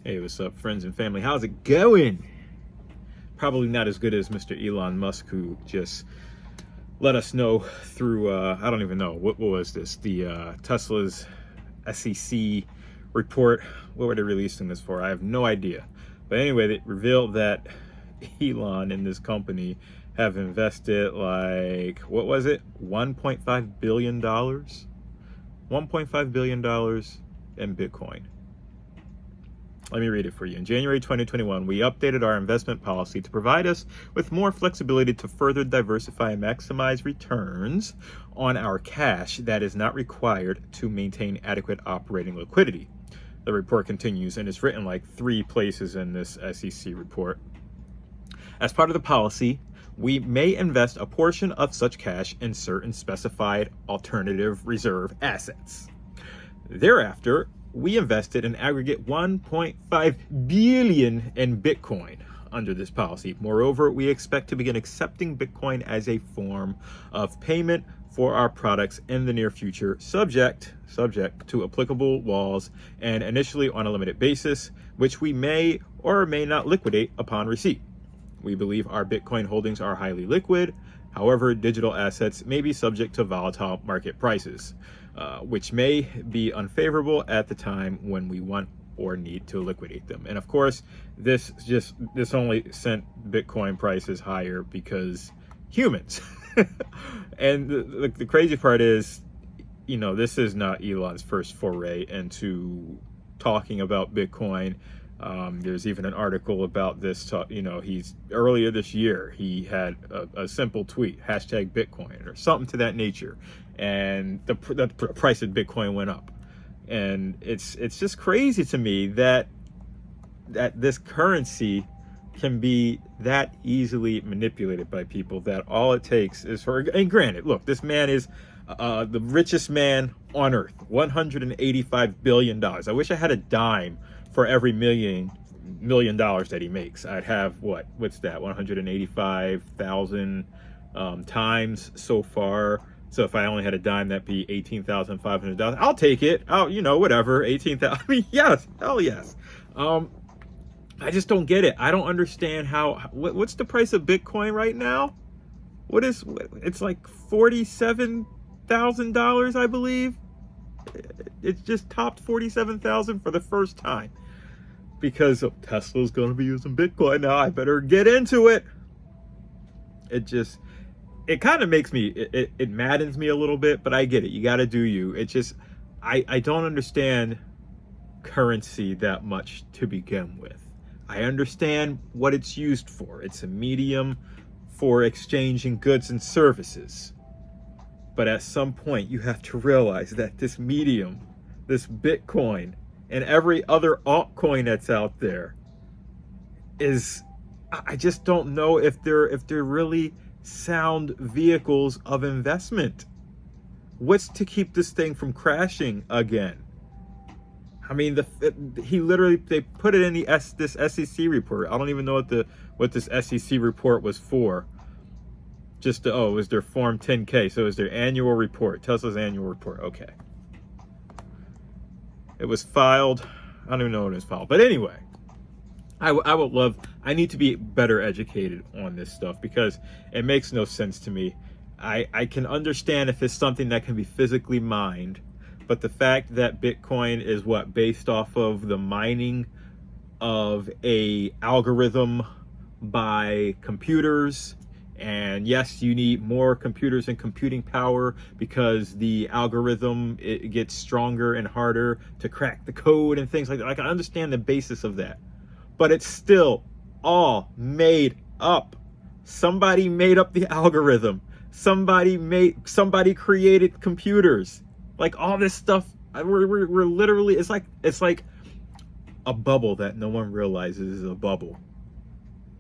Hey, what's up, friends and family? How's it going? Probably not as good as Mr. Elon Musk, who just let us know through, I don't even know, what was this? The Tesla's SEC report. What were they releasing this for? I have no idea. But anyway, they revealed that Elon and this company have invested like, what was it? $1.5 billion? $1.5 billion in Bitcoin. Let me read it for you. In January 2021, we updated our investment policy to provide us with more flexibility to further diversify and maximize returns on our cash that is not required to maintain adequate operating liquidity. The report continues, and it's written like 3 places in this SEC report. As part of the policy, we may invest a portion of such cash in certain specified alternative reserve assets. Thereafter, we invested an aggregate $1.5 billion in Bitcoin under this policy. Moreover, we expect to begin accepting Bitcoin as a form of payment for our products in the near future, subject to applicable laws and initially on a limited basis, which we may or may not liquidate upon receipt. We believe our Bitcoin holdings are highly liquid. However, digital assets may be subject to volatile market prices, which may be unfavorable at the time when we want or need to liquidate them. And of course, this only sent Bitcoin prices higher because humans. And the crazy part is, you know, this is not Elon's first foray into talking about Bitcoin. There's even an article about this, he's earlier this year, he had a simple tweet, #Bitcoin or something to that nature. And the price of Bitcoin went up. And it's just crazy to me that this currency can be that easily manipulated by people, that all it takes is for, and granted, look, this man is the richest man on earth, $185 billion. I wish I had a dime for every $1 million that he makes. I'd have what's that, 185,000 times so far. So if I only had a dime, that'd be $18,500. I'll take it. Whatever, 18,000. I mean, yes, hell yes. I just don't get it. I don't understand what's the price of Bitcoin right now? It's like $47,000, I believe. It's just topped 47,000 for the first time because Tesla's going to be using Bitcoin now. I better get into it. It kind of makes me, it maddens me a little bit, but I get it. You got to do you. I don't understand currency that much to begin with. I understand what it's used for. It's a medium for exchanging goods and services. But at some point, you have to realize that this medium, this Bitcoin, and every other altcoin that's out there I just don't know if they're really sound vehicles of investment. What's to keep this thing from crashing again? I mean, they put it in this SEC report. I don't even know what this SEC report was for. It was their Form 10K. So it was their annual report, Tesla's annual report. Okay. It was filed. I don't even know when it was filed. But anyway, I need to be better educated on this stuff because it makes no sense to me. I can understand if it's something that can be physically mined, but the fact that Bitcoin is based off of the mining of a algorithm by computers. And yes, you need more computers and computing power because the algorithm, it gets stronger and harder to crack the code and things like that. Like, I understand the basis of that, but it's still all made up. Somebody made up the algorithm. Somebody created computers. Like, all this stuff, we're literally, it's like a bubble that no one realizes is a bubble.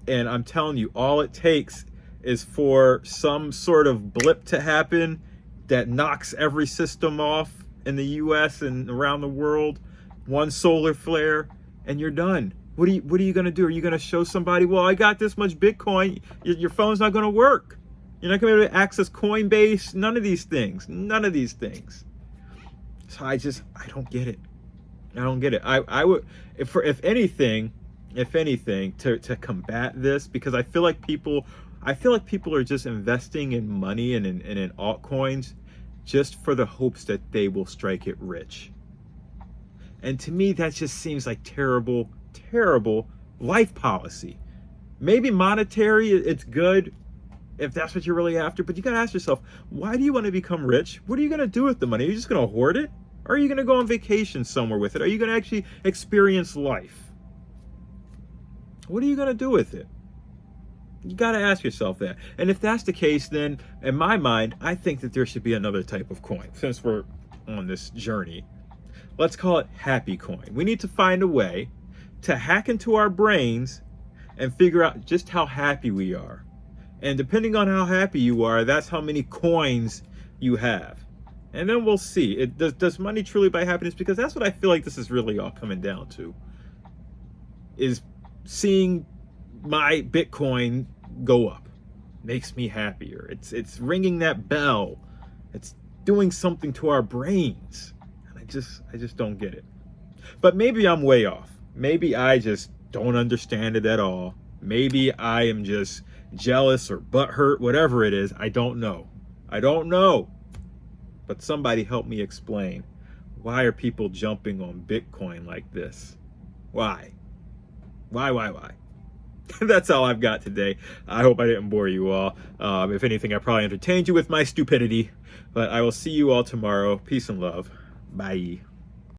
And I'm telling you, all it takes is for some sort of blip to happen that knocks every system off in the US and around the world, one solar flare, and you're done. What are you going to do? Are you going to show somebody, well, I got this much Bitcoin? Your phone's not going to work. You're not going to be able to access Coinbase. None of these things. So I don't get it. I don't get it. I would, if anything, to combat this, because I feel like people are just investing in money and in altcoins just for the hopes that they will strike it rich. And to me, that just seems like terrible, terrible life policy. Maybe monetary, it's good if that's what you're really after, but you gotta ask yourself, why do you want to become rich? What are you gonna do with the money? Are you just gonna hoard it? Or are you gonna go on vacation somewhere with it? Are you gonna actually experience life? What are you gonna do with it? You got to ask yourself that. And if that's the case, then in my mind, I think that there should be another type of coin. Since we're on this journey, let's call it happy coin. We need to find a way to hack into our brains and figure out just how happy we are. And depending on how happy you are, that's how many coins you have. And then we'll see. Does money truly buy happiness? Because that's what I feel like this is really all coming down to. Is seeing my Bitcoin go up makes me happier. It's ringing that bell. It's doing something to our brains. And I just don't get it. But maybe I'm way off. Maybe I just don't understand it at all. Maybe I am just jealous or butthurt, whatever it is. I don't know. But somebody help me explain. Why are people jumping on Bitcoin like this? Why? That's all I've got today. I hope I didn't bore you all. If anything, I probably entertained you with my stupidity. But I will see you all tomorrow. Peace and love. Bye.